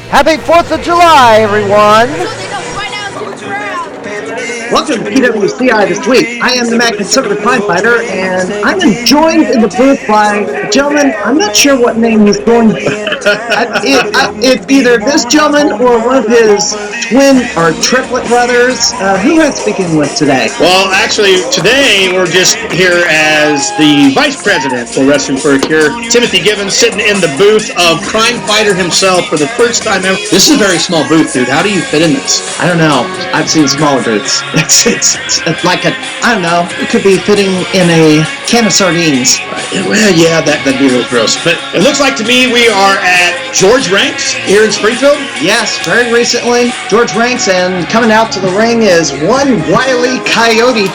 Happy 4th of July, everyone! Welcome to PWCI this week. I am the Mad Conservative Crime Fighter, and I'm joined in the booth by a gentleman. I'm not sure what name he's going with. It's either this gentleman or one of his twin or triplet brothers. Who am I speaking with today? Well, actually, today we're just here as the Vice President for Wrestling for a Cure, Timothy Givens, sitting in the booth of Crime Fighter himself for the first time ever. This is a very small booth, dude. How do you fit in this? I don't know. I've seen smaller booths. It's like I don't know. It could be fitting in a can of sardines. Well, yeah, that'd be a little gross. But it looks like to me we are at George Ranks here in Springfield. Yes, very recently, George Ranks, and coming out to the ring is one Wily Coyote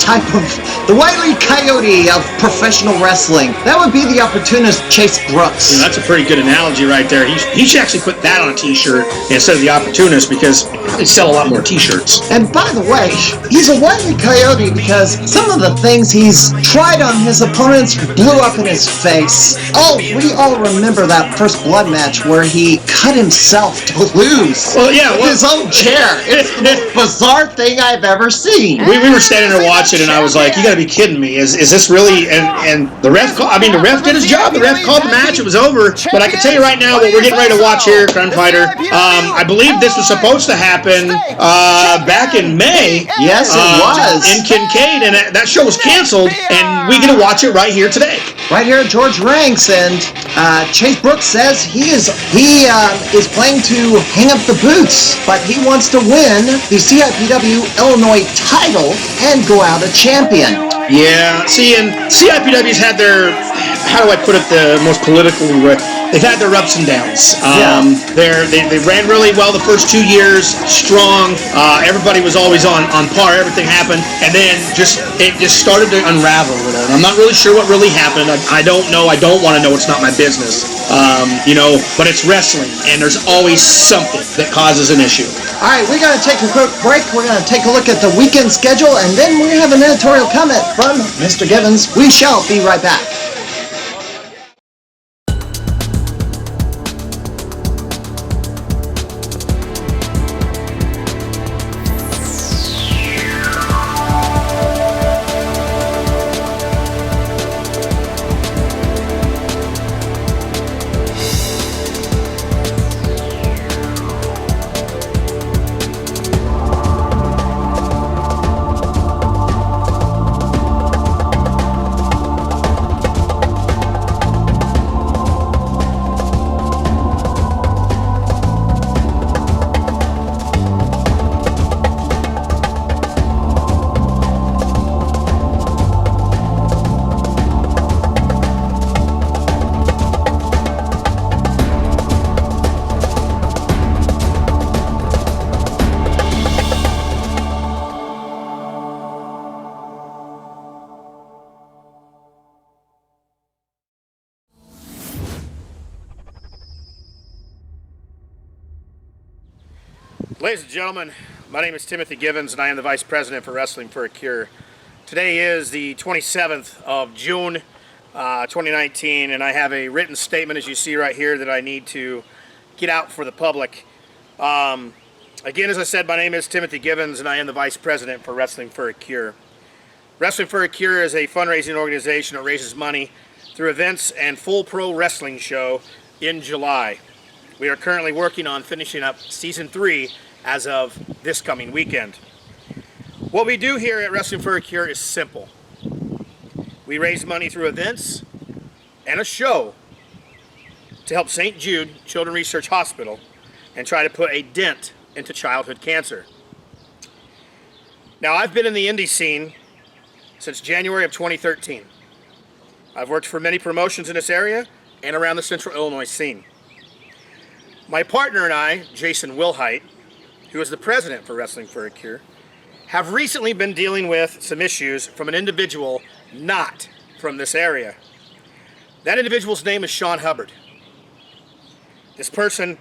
the Wily Coyote of professional wrestling. That would be the opportunist Chase Brooks. Yeah, that's a pretty good analogy right there. He should actually put that on a t-shirt instead of the opportunist, because they sell a lot more t-shirts. And by the way, he's a Wily Coyote because some of the things he's tried on his opponents blew up in his face. Oh, we all remember that first blood match where he cut himself to lose. Well, yeah, with his own chair. It's the most bizarre thing I've ever seen. We were standing there watching, and I was like, "You got to be kidding me! Is this really?" And the ref, the ref did his job. The ref called the match. It was over. But I can tell you right now, what we're getting ready to watch here, Crime Fighter. I believe this was supposed to happen back in May. Yes, it was in Kincaid, and that show was canceled. And we get to watch it right here today. Right here at George Ranks, and Chase Brooks says he is planning to hang up the boots, but he wants to win the CIPW Illinois title and go out a champion. Yeah, see, and CIPW's had their, how do I put it the most politically right? They've had their ups and downs. They ran really well the first 2 years, strong. Everybody was always on par. Everything happened, and then it just started to unravel a little. And I'm not really sure what really happened. I don't know. I don't want to know. It's not my business. But it's wrestling, and there's always something that causes an issue. All right, we're going to take a quick break. We're going to take a look at the weekend schedule, and then we have an editorial comment from Mr. Givens. We shall be right back. Ladies and gentlemen, my name is Timothy Givens, and I am the Vice President for Wrestling for a Cure. Today is the 27th of June, 2019, and I have a written statement, as you see right here, that I need to get out for the public. Again, as I said, my name is Timothy Givens, and I am the Vice President for Wrestling for a Cure. Wrestling for a Cure is a fundraising organization that raises money through events and full pro wrestling show in July. We are currently working on finishing up Season 3 as of this coming weekend. What we do here at Wrestling for a Cure is simple. We raise money through events and a show to help St. Jude Children's Research Hospital and try to put a dent into childhood cancer. Now, I've been in the indie scene since January of 2013. I've worked for many promotions in this area and around the Central Illinois scene. My partner and I, Jason Wilhite, who is the president for Wrestling for a Cure, have recently been dealing with some issues from an individual not from this area. That individual's name is Sean Hubbard. This person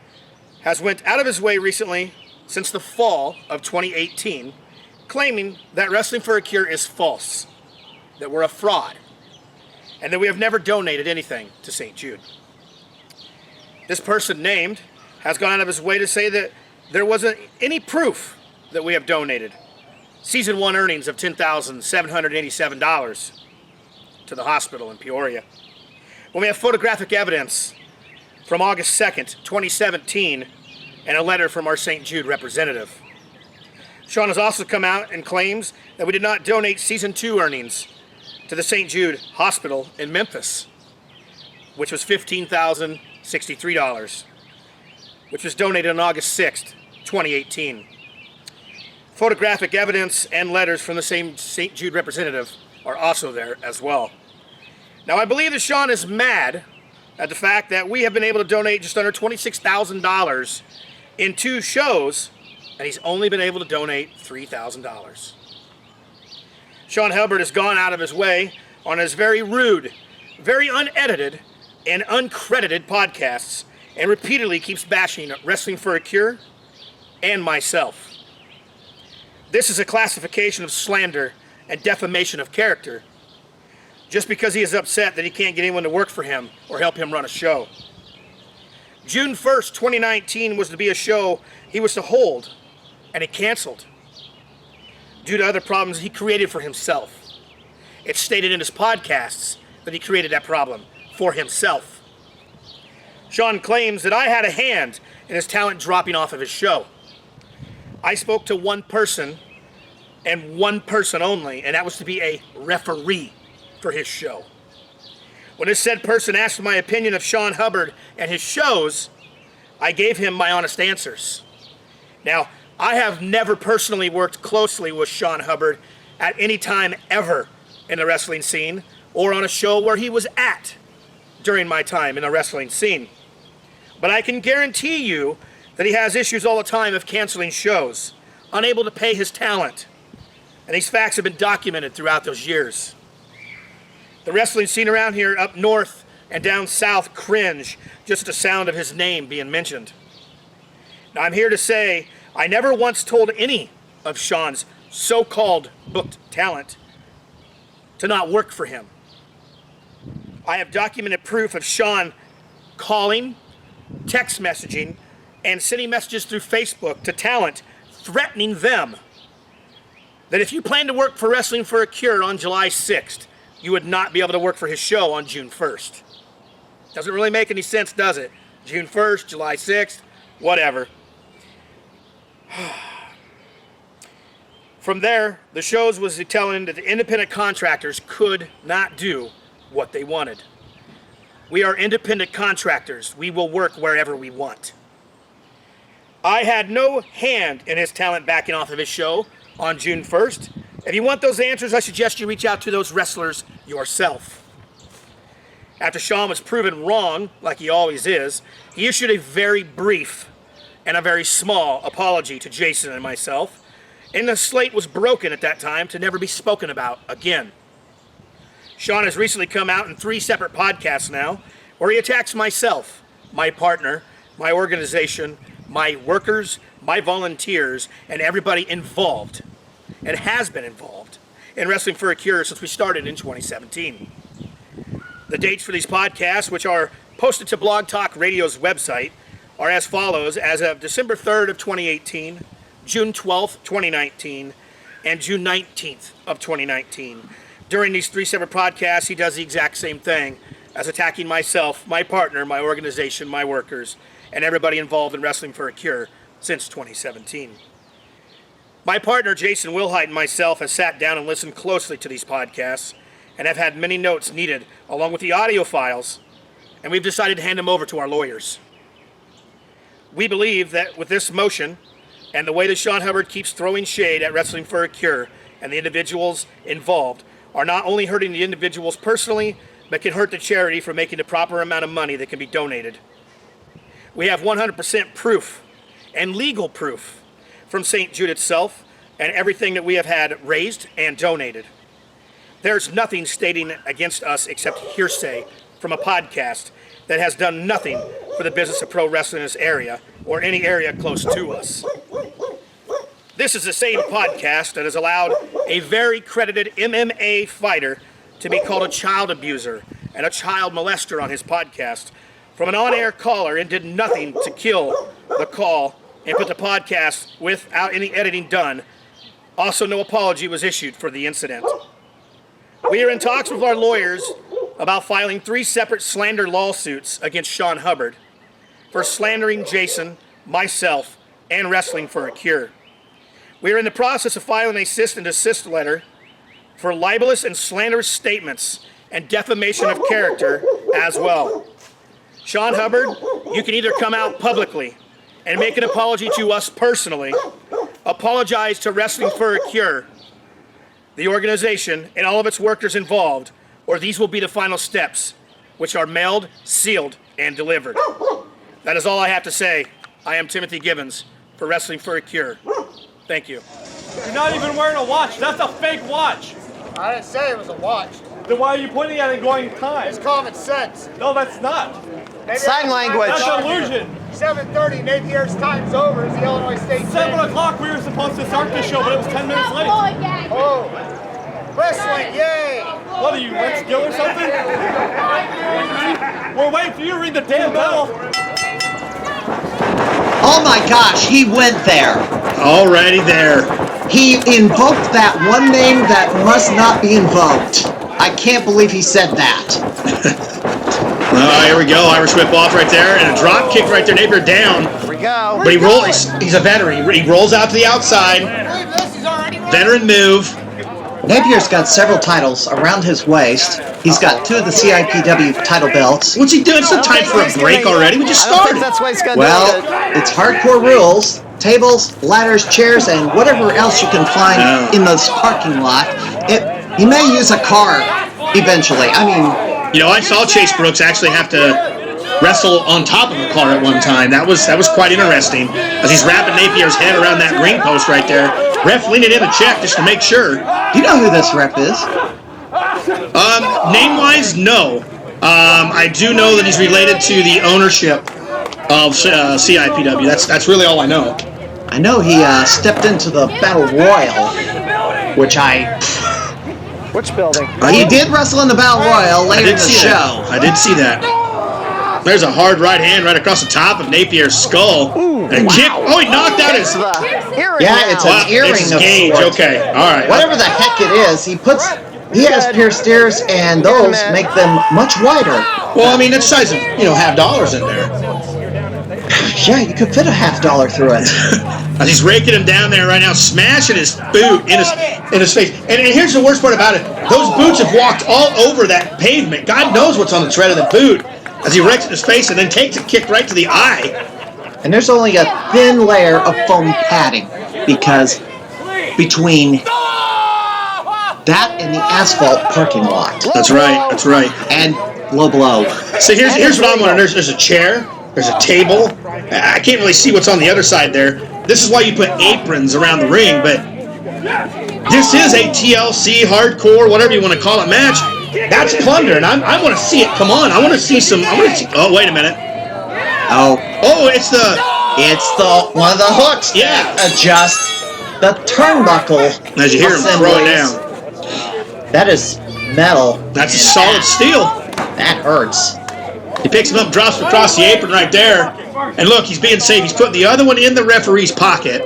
has went out of his way recently, since the fall of 2018, claiming that Wrestling for a Cure is false, that we're a fraud, and that we have never donated anything to St. Jude. This person named has gone out of his way to say that there wasn't any proof that we have donated Season 1 earnings of $10,787 to the hospital in Peoria, when we have photographic evidence from August 2nd, 2017, and a letter from our St. Jude representative. Sean has also come out and claims that we did not donate Season 2 earnings to the St. Jude Hospital in Memphis, which was $15,063, which was donated on August 6th, 2018. Photographic evidence and letters from the same St. Jude representative are also there as well. Now, I believe that Sean is mad at the fact that we have been able to donate just under $26,000 in 2 shows, and he's only been able to donate $3,000. Sean Hubbard has gone out of his way on his very rude, very unedited, and uncredited podcasts, and repeatedly keeps bashing Wrestling for a Cure and myself. This is a classification of slander and defamation of character, just because he is upset that he can't get anyone to work for him or help him run a show. June 1st, 2019 was to be a show he was to hold, and he canceled due to other problems he created for himself. It's stated in his podcasts that he created that problem for himself. Sean claims that I had a hand in his talent dropping off of his show. I spoke to one person, and one person only, and that was to be a referee for his show. When this said person asked my opinion of Sean Hubbard and his shows, I gave him my honest answers. Now, I have never personally worked closely with Sean Hubbard at any time ever in the wrestling scene, or on a show where he was at during my time in the wrestling scene. But I can guarantee you that he has issues all the time of canceling shows, unable to pay his talent. And these facts have been documented throughout those years. The wrestling scene around here up north and down south cringe just at the sound of his name being mentioned. Now, I'm here to say I never once told any of Sean's so-called booked talent to not work for him. I have documented proof of Sean calling, text messaging, and sending messages through Facebook to talent, threatening them that if you plan to work for Wrestling for a Cure on July 6th, you would not be able to work for his show on June 1st. Doesn't really make any sense, does it? June 1st, July 6th, whatever. From there, the shows was telling that the independent contractors could not do what they wanted. We are independent contractors. We will work wherever we want. I had no hand in his talent backing off of his show on June 1st. If you want those answers, I suggest you reach out to those wrestlers yourself. After Sean was proven wrong, like he always is, he issued a very brief and a very small apology to Jason and myself, and the slate was broken at that time to never be spoken about again. Sean has recently come out in 3 separate podcasts now, where he attacks myself, my partner, my organization, my workers, my volunteers, and everybody involved, and has been involved, in Wrestling for a Cure since we started in 2017. The dates for these podcasts, which are posted to Blog Talk Radio's website, are as follows as of December 3rd of 2018, June 12th, 2019, and June 19th of 2019. During these 3 separate podcasts, he does the exact same thing as attacking myself, my partner, my organization, my workers, and everybody involved in Wrestling for a Cure since 2017. My partner, Jason Wilhite, and myself have sat down and listened closely to these podcasts and have had many notes needed along with the audio files, and we've decided to hand them over to our lawyers. We believe that with this motion and the way that Sean Hubbard keeps throwing shade at Wrestling for a Cure and the individuals involved are not only hurting the individuals personally, but can hurt the charity for making the proper amount of money that can be donated. We have 100% proof and legal proof from St. Jude itself and everything that we have had raised and donated. There's nothing stating against us except hearsay from a podcast that has done nothing for the business of pro wrestling in this area or any area close to us. This is the same podcast that has allowed a very credited MMA fighter to be called a child abuser and a child molester on his podcast, from an on-air caller and did nothing to kill the call and put the podcast without any editing done. Also, no apology was issued for the incident. We are in talks with our lawyers about filing 3 separate slander lawsuits against Sean Hubbard for slandering Jason, myself, and Wrestling for a Cure. We are in the process of filing a cease and desist letter for libelous and slanderous statements and defamation of character as well. Sean Hubbard, you can either come out publicly and make an apology to us personally, apologize to Wrestling for a Cure, the organization, and all of its workers involved, or these will be the final steps, which are mailed, sealed, and delivered. That is all I have to say. I am Timothy Givens for Wrestling for a Cure. Thank you. You're not even wearing a watch. That's a fake watch. I didn't say it was a watch. Then why are you pointing at it and going time? It's common sense. No, that's not. Maybe Sign language. That's an illusion. 7:30, Napier's time's over. It's the Illinois State 7 game. o'clock we were supposed to start the show, but it was 10 minutes late. Oh, wrestling, yay! What are you, Rex Gill or something? We're waiting for you to read the damn bell. Oh my gosh, he went there. Alrighty there. He invoked that one name that must not be invoked. I can't believe he said that. Here we go. Irish whip off right there, and a drop kick right there. Napier down. Here we go. But he rolls. He's a veteran. He rolls out to the outside. Veteran move. Napier's got several titles around his waist. He's got 2 of the CIPW title belts. What's he doing? It's not time for a break already. We just I don't think started. that's what he's gonna Well, do. it's hardcore rules. Tables, ladders, chairs, and whatever else you can find in this parking lot. He may use a car eventually. I mean, You know, I saw Chase Brooks actually have to wrestle on top of a car at one time. That was quite interesting. As he's wrapping Napier's head around that ring post right there. Ref leaning in to check just to make sure. do you know who this rep is? Name-wise, no. I do know that he's related to the ownership of CIPW. That's really all I know. I know he stepped into the Battle Royal, which Which building? he did wrestle in the Battle Royal later in the show. I did see that. There's a hard right hand right across the top of Napier's skull. And a kick. Oh, he knocked out his... Earring Yeah, now. it's an earring It's his of gauge. sorts. Okay, all right. Whatever the heck it is, he has pierced ears, and those make them much wider. Well, I mean, that's the size of, $50 in there. Yeah, you could fit a $50 through it. As he's raking him down there right now, smashing his boot in his face. And here's the worst part about it. Those boots have walked all over that pavement. God knows what's on the tread of the boot. As he rakes in his face and then takes a kick right to the eye. And there's only a thin layer of foam padding, because between that and the asphalt parking lot. That's right. And low blow. So here's what I'm wondering. There's a chair. There's a table. I can't really see what's on the other side there. This is why you put aprons around the ring, but this is a TLC, hardcore, whatever you want to call it, match. That's plunder, and I want to see it. Come on, I want to see some. Oh, wait a minute. Oh, It's the one of the hooks. Yeah. Adjust the turnbuckle. As you hear him throw it assemblies. down. That is metal. That's a solid steel. That hurts. He picks him up, drops him across the apron right there. And look, he's being safe. He's putting the other one in the referee's pocket.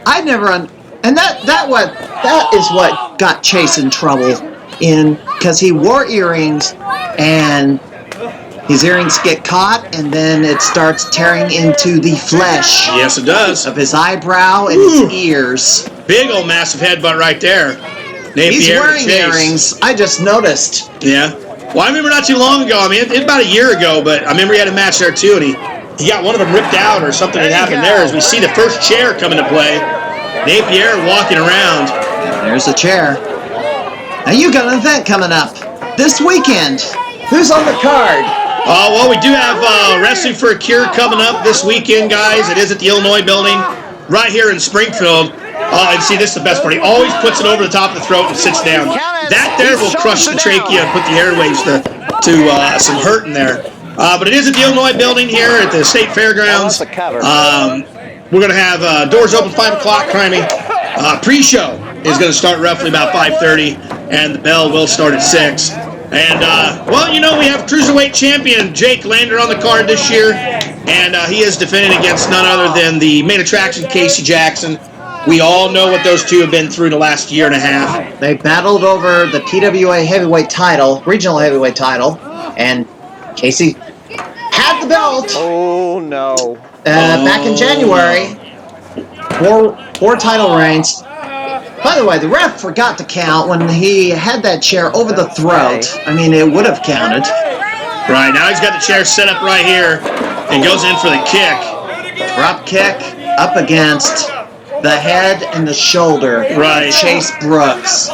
I never and that is what got Chase in trouble because he wore earrings and his earrings get caught and then it starts tearing into the flesh Yes, it does. of his eyebrow and his ears. Big old massive headbutt right there. Napier He's to wearing Chase. earrings. I just noticed. Yeah. Well, I remember not too long ago. I mean, it's about a year ago, but I remember he had a match there too, and he got one of them ripped out or something had happened there. As we see the first chair come into play, Napier walking around. There's a chair. Now you got an event coming up this weekend. Who's on the card? Well, we do have Wrestling for a Cure coming up this weekend, guys. It is at the Illinois building right here in Springfield. And see, this is the best part. He always puts it over the top of the throat and sits down. That there will crush the trachea and put the airwaves to some hurt in there. But it is at the Illinois building here at the State Fairgrounds. We're going to have doors open 5 o'clock, Crimey. Pre-show is going to start roughly about 5:30, and the bell will start at 6. And, well, you know, we have Cruiserweight champion Jake Lander on the card this year, and he is defending against none other than the main attraction, Casey Jackson. We all know what those two have been through the last year and a half. They battled over the PWA heavyweight title, regional heavyweight title, and Casey had the belt Oh, no. back in January. Four title reigns. By the way, the ref forgot to count when he had that chair over the throat. I mean, it would have counted. Right, now he's got the chair set up right here and goes in for the kick. Drop kick up against the head and the shoulder Right. of Chase Brooks.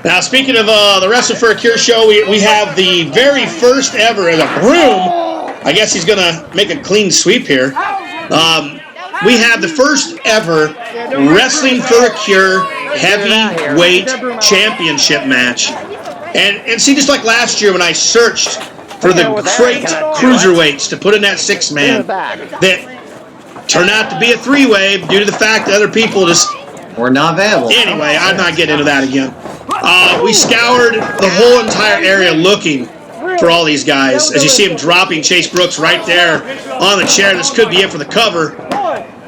Now, speaking of the Wrestling for a Cure show, we have the very first ever in a broom. I guess he's going to make a clean sweep here. We have the first ever Wrestling for a Cure heavyweight championship match. And see, just like last year when I searched for the great cruiserweights to put in that six-man, that turned out to be a three-way due to the fact that other people just... Were not available. Anyway, I'm not getting into that again. We scoured the whole entire area looking for all these guys. As you see him dropping Chase Brooks right there on the chair. This could be it for the cover.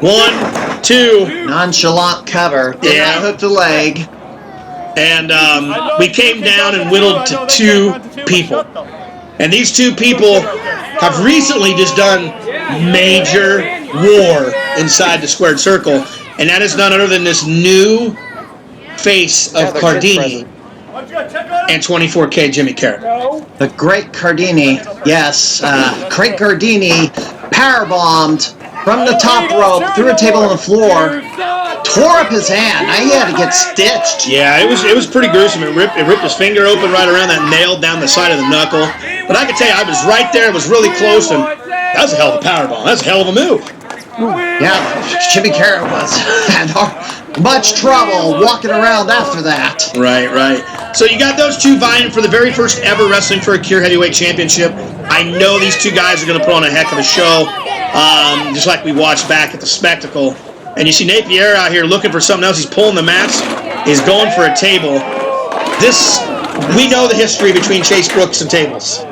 1, 2. Nonchalant cover. Did not hook the leg. And we came down and whittled to 2 people. And these 2 people have recently just done major war inside the squared circle. And that is none other than this new face of Cardini and 24K Jimmy Carrot. The great Cardini, yes. Great Cardini powerbombed from the top rope through a table on the floor, tore up his hand. Now he had to get stitched. Yeah, it was pretty gruesome. It ripped his finger open right around that nail down the side of the knuckle. But I can tell you, I was right there. It was really close, and that was a hell of a powerbomb. That's a hell of a move. Yeah, Jimmy Carrot had much trouble walking around after that. Right. So you got those 2 vying for the very first ever Wrestling for a Cure Heavyweight Championship. I know these 2 guys are going to put on a heck of a show, just like we watched back at the Spectacle. And you see Napier out here looking for something else. He's pulling the mats. He's going for a table. We know the history between Chase Brooks and tables.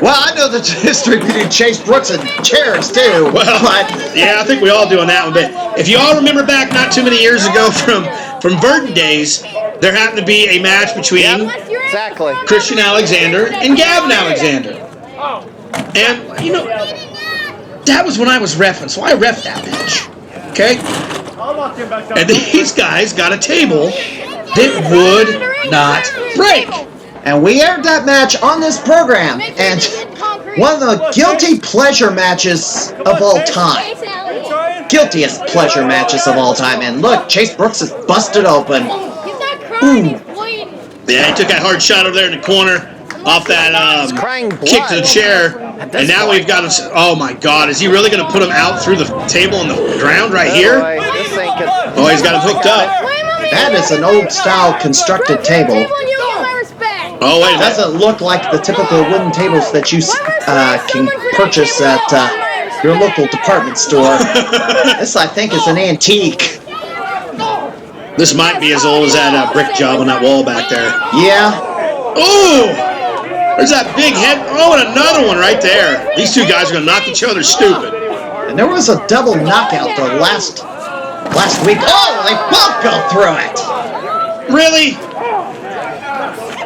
Well, I know the history between Chase Brooks and chairs, too. Yeah, I think we all do on that one. But if you all remember back not too many years ago from Verdant days, there happened to be a match between Christian Alexander and Gavin Alexander. And, you know, that was when I was reffing, so I reffed that match. Okay? And these guys got a table that would not break. And we aired that match on this program, and one of the guilty pleasure matches of all time. Guiltiest pleasure matches of all time. And look, Chase Brooks is busted open. Ooh. Yeah, he took that hard shot over there in the corner off that kick to the chair. And now we've got him. Oh my God, is he really going to put him out through the table on the ground right here? Oh, he's got him hooked up. That is an old style constructed table. Oh, wait a minute. It doesn't look like the typical wooden tables that you can purchase at your local department store. This, I think, is an antique. This might be as old as that brick job on that wall back there. Yeah. Ooh! There's that big head. Oh, and another one right there. These 2 guys are going to knock each other stupid. And there was a double knockout the last week. Oh, they both go through it. Really?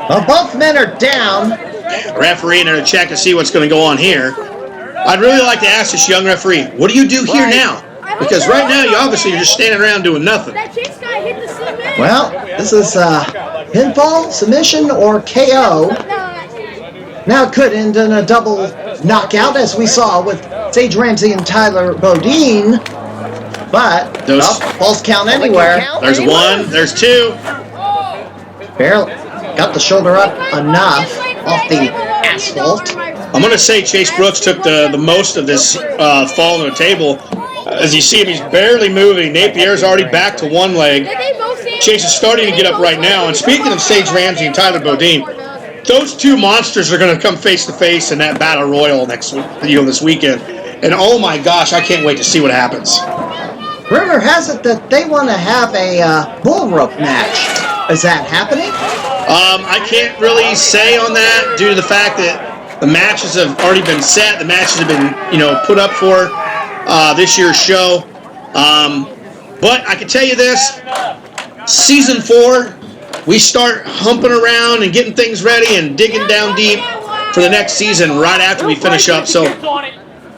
Well, both men are down. Referee in there to check to see what's going to go on here. I'd really like to ask this young referee, what do you do here now? Because right now, you're just standing around doing nothing. Well, this is pinfall, submission, or KO. Now it could end in a double knockout, as we saw with Sage Ramsey and Tyler Bodine. But, false count anywhere. There's 1, there's 2. Barely got the shoulder up enough off the asphalt. I'm going to say Chase Brooks took the most of this fall on the table. As you see him, he's barely moving. Napier's already back to 1 leg. Chase is starting to get up right now. And speaking of Sage Ramsey and Tyler Bodine, those 2 monsters are going to come face to face in that battle royal this weekend. And oh my gosh, I can't wait to see what happens. Rumor has it that they want to have a bull rope match. Is that happening? I can't really say on that due to the fact that the matches have already been set. The matches have been, put up for this year's show. But I can tell you this, season 4, we start humping around and getting things ready and digging down deep for the next season right after we finish up. So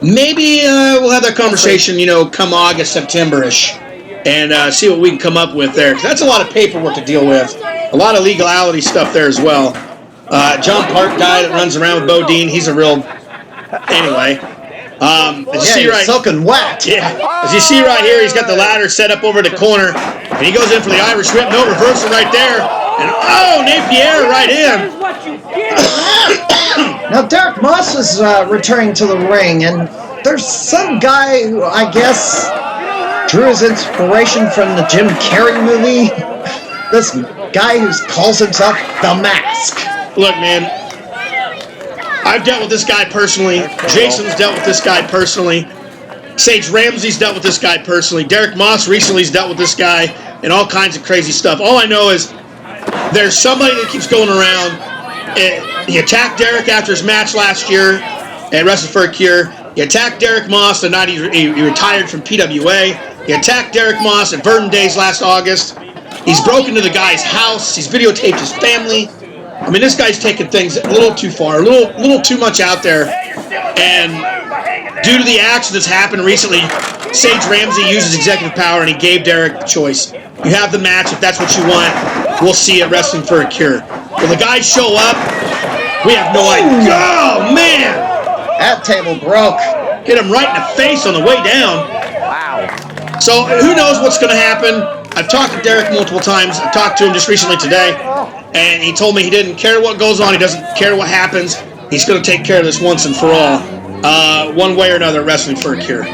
maybe we'll have that conversation, come August, September-ish, and see what we can come up with there. 'Cause that's a lot of paperwork to deal with, a lot of legality stuff there as well. John Park guy that runs around with Bodine, he's a real... Anyway. As you see right, soaking wet. Yeah. As you see right here, he's got the ladder set up over the corner, and he goes in for the Irish whip. No reversal right there, and Napier right in. Now Derek Moss is returning to the ring, and there's some guy who I guess drew his inspiration from the Jim Carrey movie. This guy who calls himself The Mask. Look, man. I've dealt with this guy personally. Jason's dealt with this guy personally. Sage Ramsey's dealt with this guy personally. Derek Moss recently's dealt with this guy and all kinds of crazy stuff. All I know is there's somebody that keeps going around. He attacked Derek after his match last year at Wrestling for a Cure. He attacked Derek Moss the night he retired from PWA. He attacked Derek Moss at Verdun Days last August. He's broken into the guy's house. He's videotaped his family. I mean, this guy's taking things a little too far, a little too much out there. And due to the action that's happened recently, Sage Ramsey used his executive power and he gave Derek the choice. You have the match. If that's what you want, we'll see at Wrestling for a Cure. Will the guys show up? We have no idea. Oh, man! That table broke. Hit him right in the face on the way down. Wow. So who knows what's going to happen? I've talked to Derek multiple times. I talked to him just recently today, and he told me he didn't care what goes on. He doesn't care what happens. He's going to take care of this once and for all, one way or another, Wrestling for a Cure.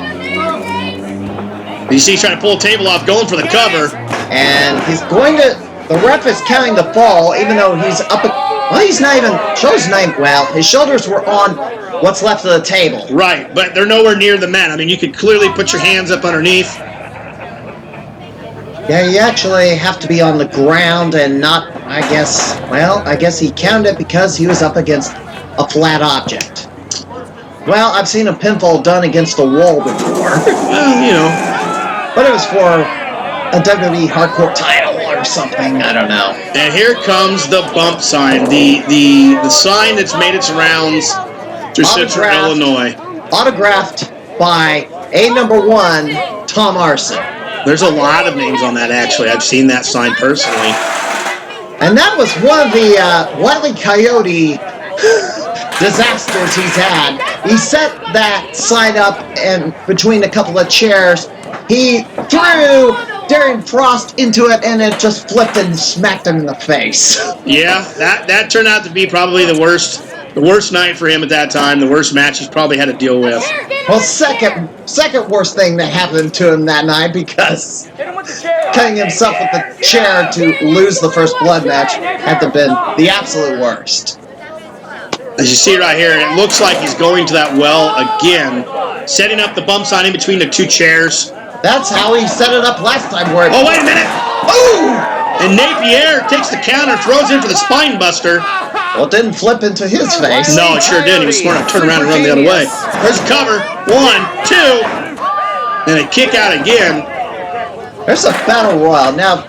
You see he's trying to pull a table off, going for the cover. And he's going to... The ref is counting the fall, even though he's up... Well, he's not even... his shoulders were on what's left of the table. Right, but they're nowhere near the men. I mean, you could clearly put your hands up underneath. Yeah, you actually have to be on the ground and not, I guess he counted it because he was up against a flat object. Well, I've seen a pinfall done against a wall before. Well, But it was for a WWE Hardcore title or something, I don't know. And here comes the bump sign, the sign that's made its rounds through Central Illinois. Autographed by #1, Tom Arson. There's a lot of names on that, actually. I've seen that sign personally. And that was one of the Wily Coyote disasters he's had. He set that sign up and between a couple of chairs. He threw Darren Frost into it, and it just flipped and smacked him in the face. Yeah, that turned out to be probably the worst night for him at that time, the worst match he's probably had to deal with. Well, second worst thing that happened to him that night, because cutting himself with the chair to lose the first blood match had to have been the absolute worst. As you see right here, it looks like he's going to that well again, setting up the bump sign in between the two chairs. That's how he set it up last time. Where oh, wait a minute! Ooh! And Napier takes the counter, throws in for the spine buster. Well, it didn't flip into his face. No, it sure didn't. He was smart enough to turn around and run the other way. There's a cover. 1, 2. And a kick out again. There's a battle royal. Now,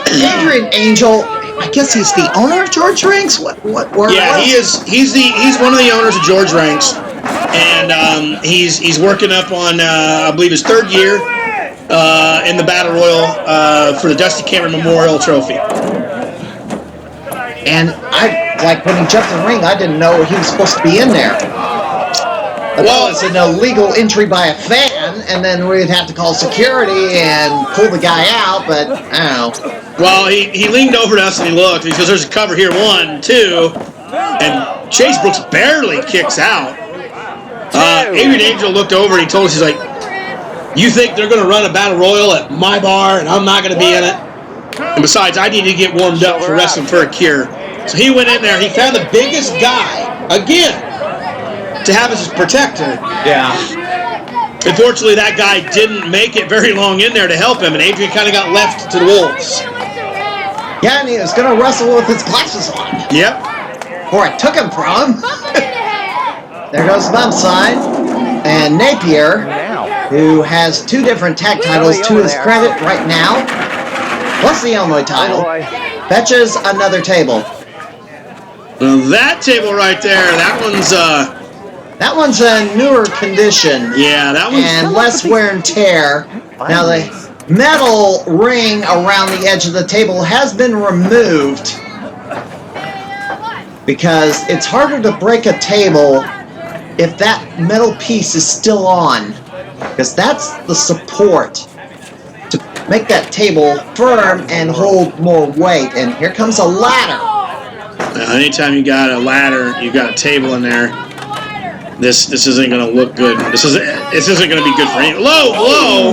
Adrian Angel, I guess he's the owner of George Ranks? What yeah, he is. He's one of the owners of George Ranks. And he's working up on, I believe, his 3rd year in the Battle Royal for the Dusty Cameron Memorial Trophy. And when he jumped in the ring, I didn't know he was supposed to be in there. Well, it's an illegal entry by a fan, and then we'd have to call security and pull the guy out, but I don't know. Well, he leaned over to us and he looked, and he goes, there's a cover here, 1, 2, and Chase Brooks barely kicks out. Adrian Angel looked over and he told us, he's like, you think they're going to run a battle royal at my bar and I'm not going to be in it? And besides, I need to get warmed up for Wrestling for a Cure. So he went in there, he found the biggest guy, again, to have as his protector. Yeah. Unfortunately, that guy didn't make it very long in there to help him, and Adrian kind of got left to the wolves. Yeah, and he was going to wrestle with his glasses on. Yep. Or I took him from. There goes the bump side. And Napier, who has 2 different tag titles to his credit right now, plus the Illinois title, fetches another table. Well, that table right there, that one's a newer condition. Yeah, that one's... And less wear and tear. Now the metal ring around the edge of the table has been removed because it's harder to break a table if that metal piece is still on, because that's the support to make that table firm and hold more weight. And here comes a ladder. Anytime you got a ladder, you got a table in there. This isn't going to look good. This isn't going to be good for anyone. Low blow.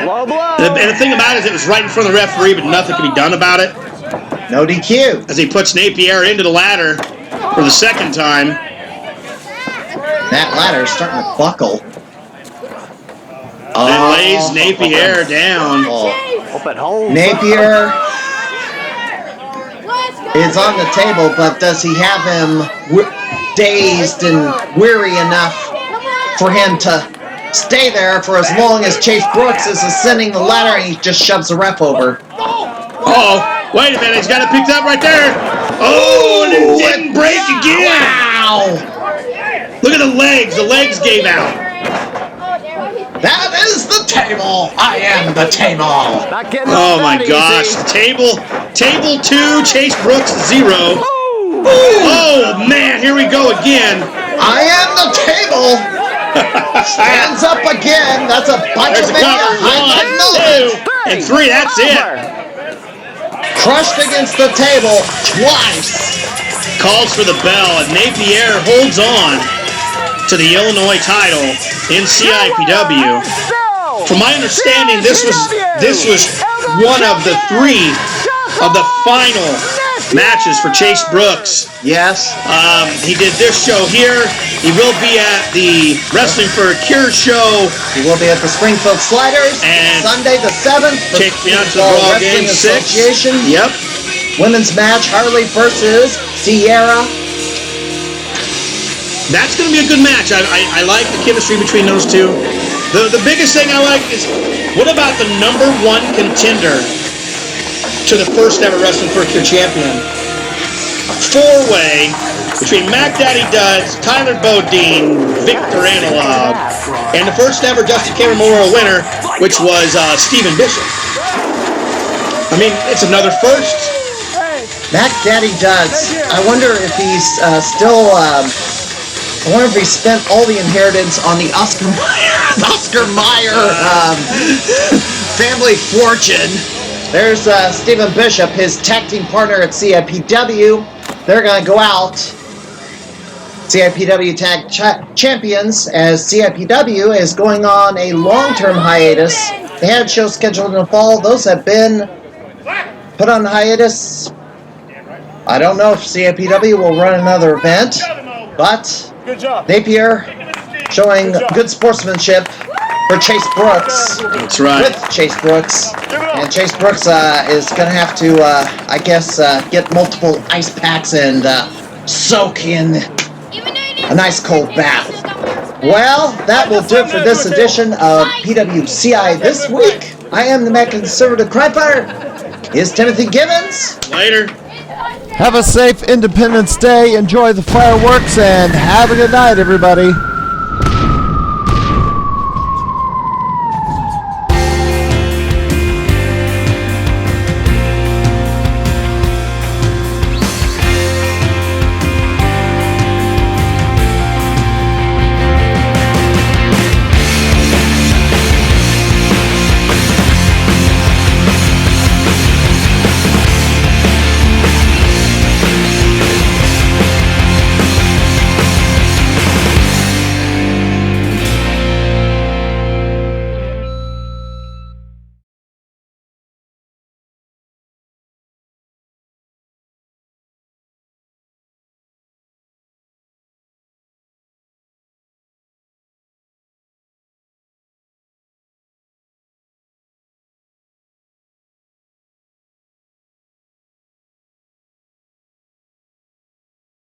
Low blow. And the thing about it is, it was right in front of the referee, but nothing could be done about it. No DQ. As he puts Napier into the ladder for the second time. That ladder is starting to buckle. And lays Napier down. Napier is on the table, but does he have him dazed and weary enough for him to stay there for as long as Chase Brooks is ascending the ladder, and he just shoves the ref over? Uh-oh. Wait a minute. He's got it picked up right there. Oh, and it didn't break again. Wow. Look at the legs. The legs gave out. That is the table. I am the table. Oh my gosh. Table 2, Chase Brooks 0. Oh man, here we go again. I am the table. Stands up again. That's a bunch There's of a cover. 1, 2, and 3. That's it. Crushed against the table twice. Calls for the bell, and Napier holds on to the Illinois title in CIPW. From my understanding, this was one of the 3 of the final matches for Chase Brooks. Yes. He did this show here. He will be at the Wrestling for a Cure show. He will be at the Springfield Sliders And Sunday the 7th. Take me out to the Raw Game 6. Association. Yep. Women's match, Harley versus Sierra. That's going to be a good match. I like the chemistry between those two. The biggest thing I like is, what about the #1 contender to the first ever Wrestling for a Cure champion? A 4-way between Mac Daddy Duds, Tyler Bodine, Victor Analog, and the first ever Justin K. Memorial winner, which was Stephen Bishop. I mean, it's another first. Mac Daddy Duds. I wonder if he's still... I wonder if he spent all the inheritance on the Oscar Mayer family fortune. There's Stephen Bishop, his tag team partner at CIPW. They're going to go out. CIPW Tag Champions, as CIPW is going on a long-term hiatus. They had shows scheduled in the fall. Those have been put on hiatus. I don't know if CIPW will run another event, but Napier showing good sportsmanship for Chase Brooks. That's right. With Chase Brooks. And Chase Brooks is going to have to, I guess, get multiple ice packs and soak in a nice cold bath. Well, that will do it for this edition of PWCI this week. I am the Mad Conservative Crime Fighter. Here's Timothy Gibbons. Later. Have a safe Independence Day, enjoy the fireworks, and have a good night, everybody.